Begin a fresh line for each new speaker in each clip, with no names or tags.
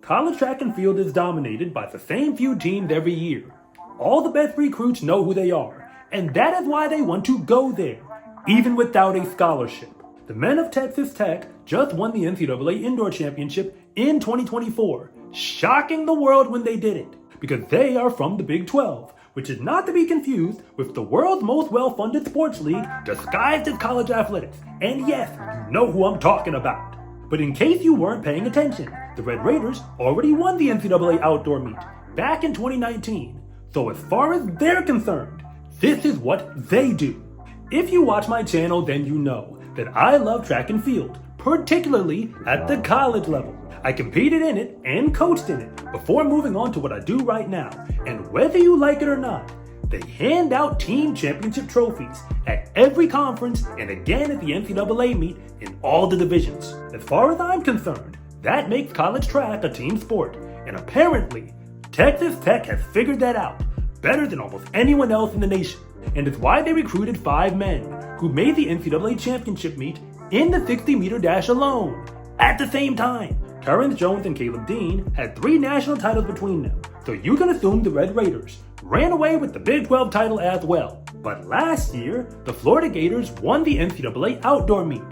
college track and field is dominated by the same few teams every year. All the best recruits know who they are, and that is why they want to go there, even without a scholarship. The men of Texas Tech just won the NCAA Indoor Championship in 2024, shocking the world when they did it, because they are from the Big 12, which is not to be confused with the world's most well-funded sports league disguised as college athletics. And yes, you know who I'm talking about. But in case you weren't paying attention, the Red Raiders already won the NCAA outdoor meet back in 2019. So as far as they're concerned, this is what they do. If you watch my channel, then you know that I love track and field, particularly at the college level. I competed in it and coached in it before moving on to what I do right now. And whether you like it or not, they hand out team championship trophies at every conference and again at the NCAA meet in all the divisions. As far as I'm concerned, that makes college track a team sport. And apparently, Texas Tech has figured that out better than almost anyone else in the nation. And it's why they recruited 5 men who made the NCAA championship meet in the 60-meter dash alone. At the same time, Terrence Jones and Caleb Dean had 3 national titles between them, so you can assume the Red Raiders ran away with the Big 12 title as well. But last year, the Florida Gators won the NCAA outdoor meet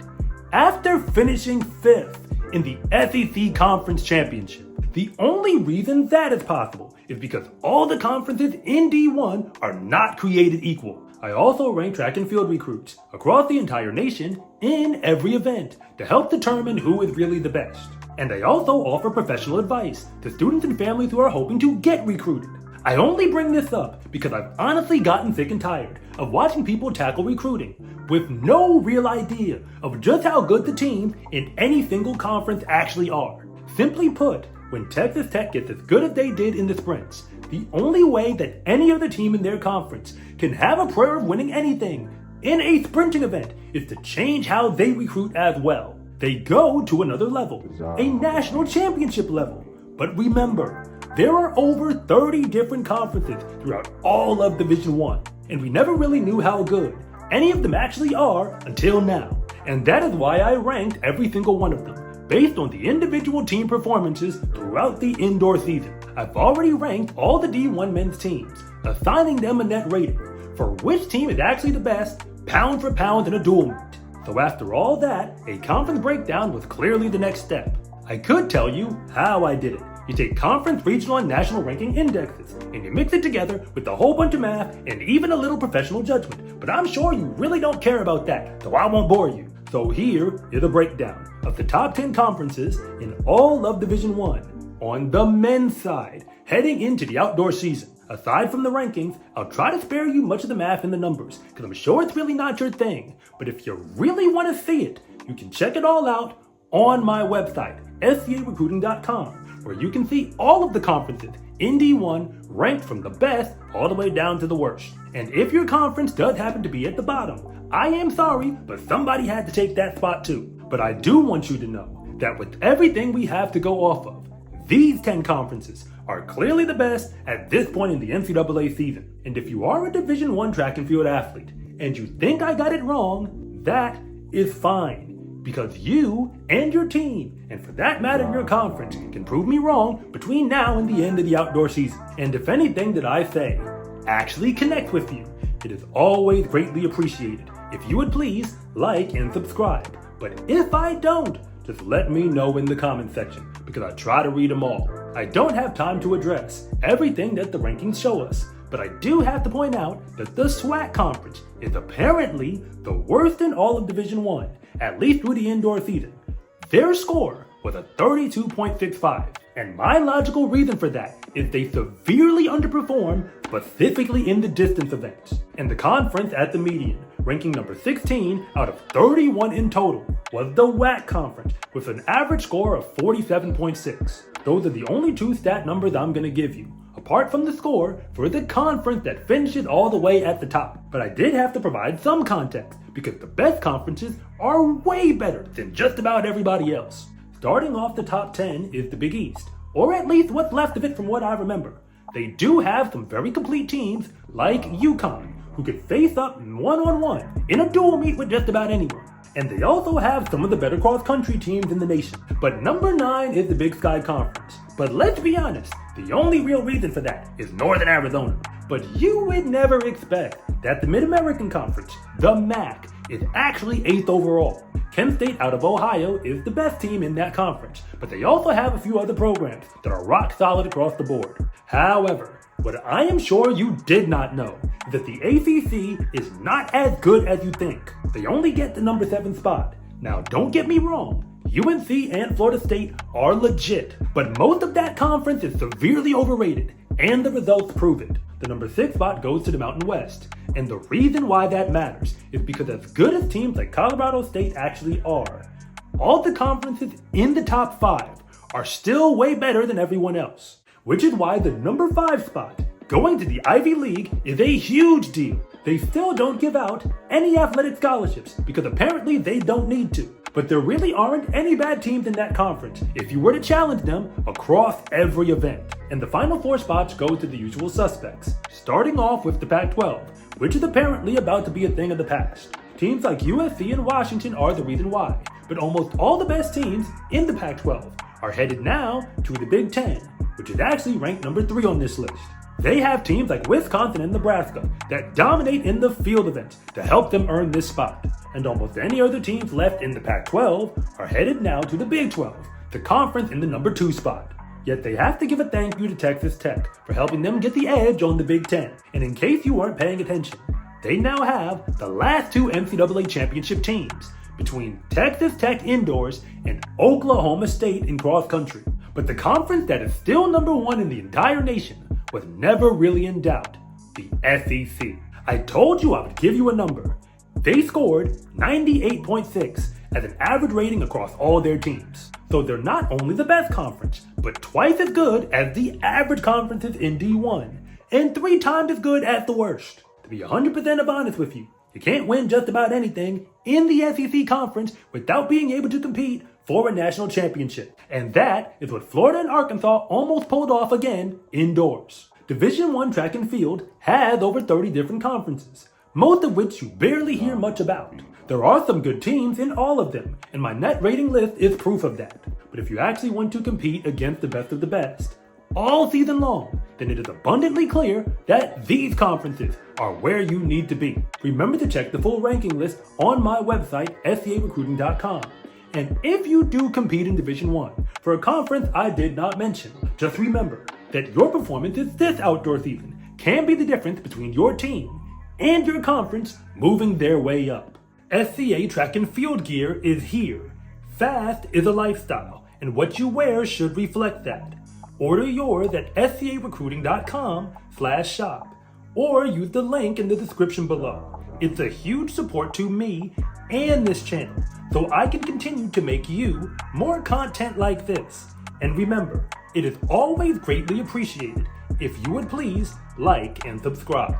after finishing 5th in the SEC Conference Championship. The only reason that is possible is because all the conferences in D1 are not created equal. I also rank track and field recruits across the entire nation in every event to help determine who is really the best. And I also offer professional advice to students and families who are hoping to get recruited. I only bring this up because I've honestly gotten sick and tired of watching people tackle recruiting with no real idea of just how good the teams in any single conference actually are. Simply put, when Texas Tech gets as good as they did in the sprints, the only way that any other team in their conference can have a prayer of winning anything in a sprinting event is to change how they recruit as well. They go to another level, a national championship level. But remember, there are over 30 different conferences throughout all of Division I, and we never really knew how good any of them actually are until now. And that is why I ranked every single one of them, based on the individual team performances throughout the indoor season. I've already ranked all the D1 men's teams, assigning them a net rating for which team is actually the best, pound for pound in a dual meet. So after all that, a conference breakdown was clearly the next step. I could tell you how I did it. You take conference, regional, and national ranking indexes, and you mix it together with a whole bunch of math and even a little professional judgment. But I'm sure you really don't care about that, so I won't bore you. So here is a breakdown of the top 10 conferences in all of Division I on the men's side, heading into the outdoor season. Aside from the rankings, I'll try to spare you much of the math and the numbers, because I'm sure it's really not your thing. But if you really want to see it, you can check it all out on my website, scarecruiting.com, where you can see all of the conferences in D1 ranked from the best all the way down to the worst. And if your conference does happen to be at the bottom, I am sorry, but somebody had to take that spot too. But I do want you to know that with everything we have to go off of, these 10 conferences are clearly the best at this point in the NCAA season. And if you are a Division I track and field athlete and you think I got it wrong, that is fine, because you and your team, and for that matter your conference, can prove me wrong between now and the end of the outdoor season. And if anything that I say actually connects with you, it is always greatly appreciated if you would please like and subscribe. But if I don't, just let me know in the comment section, because I try to read them all. I don't have time to address everything that the rankings show us, but I do have to point out that the SWAC conference is apparently the worst in all of Division I, at least through the indoor season. Their score was a 32.65, and my logical reason for that is they severely underperform, specifically in the distance events. And the conference at the median, ranking number 16 out of 31 in total, was the WAC conference with an average score of 47.6. Those are the only 2 stat numbers I'm going to give you, apart from the score for the conference that finishes all the way at the top. But I did have to provide some context, because the best conferences are way better than just about everybody else. Starting off the top 10 is the Big East, or at least what's left of it from what I remember. They do have some very complete teams like UConn, who could face up one-on-one in a dual meet with just about anyone. And they also have some of the better cross-country teams in the nation. But number 9 is the Big Sky Conference. But let's be honest, the only real reason for that is Northern Arizona. But you would never expect that the Mid-American Conference, the MAC, is actually 8th overall. Kent State out of Ohio is the best team in that conference, but they also have a few other programs that are rock solid across the board. However, what I am sure you did not know is that the ACC is not as good as you think. They only get the number 7 spot. Now don't get me wrong, UNC and Florida State are legit, but most of that conference is severely overrated, and the results prove it. The number 6 spot goes to the Mountain West, and the reason why that matters is because as good as teams like Colorado State actually are, all the conferences in the top 5 are still way better than everyone else, which is why the number 5 spot, going to the Ivy League, is a huge deal. They still don't give out any athletic scholarships because apparently they don't need to. But there really aren't any bad teams in that conference if you were to challenge them across every event. And the final 4 spots go to the usual suspects, starting off with the Pac-12, which is apparently about to be a thing of the past. Teams like USC and Washington are the reason why, but almost all the best teams in the Pac-12 are headed now to the Big Ten, which is actually ranked number 3 on this list. They have teams like Wisconsin and Nebraska that dominate in the field events to help them earn this spot. And almost any other teams left in the Pac-12 are headed now to the Big 12, the conference in the number 2 spot. Yet they have to give a thank you to Texas Tech for helping them get the edge on the Big Ten. And in case you weren't paying attention, they now have the last 2 NCAA championship teams between Texas Tech indoors and Oklahoma State in cross country. But the conference that is still number 1 in the entire nation was never really in doubt, the SEC. I told you I would give you a number. They scored 98.6 as an average rating across all their teams. So they're not only the best conference, but twice as good as the average conferences in D1, and 3 times as good as the worst. To be 100% honest with you, you can't win just about anything in the SEC conference without being able to compete for a national championship. And that is what Florida and Arkansas almost pulled off again indoors. Division I track and field has over 30 different conferences, most of which you barely hear much about. There are some good teams in all of them, and my net rating list is proof of that. But if you actually want to compete against the best of the best all season long, then it is abundantly clear that these conferences are where you need to be. Remember to check the full ranking list on my website, scarecruiting.com. And if you do compete in Division I for a conference I did not mention, just remember that your performances this outdoor season can be the difference between your team and your conference moving their way up. SCA track and field gear is here. Fast is a lifestyle, and what you wear should reflect that. Order yours at scarecruiting.com/shop or use the link in the description below. It's a huge support to me and this channel, so I can continue to make you more content like this. And remember, it is always greatly appreciated if you would please like and subscribe.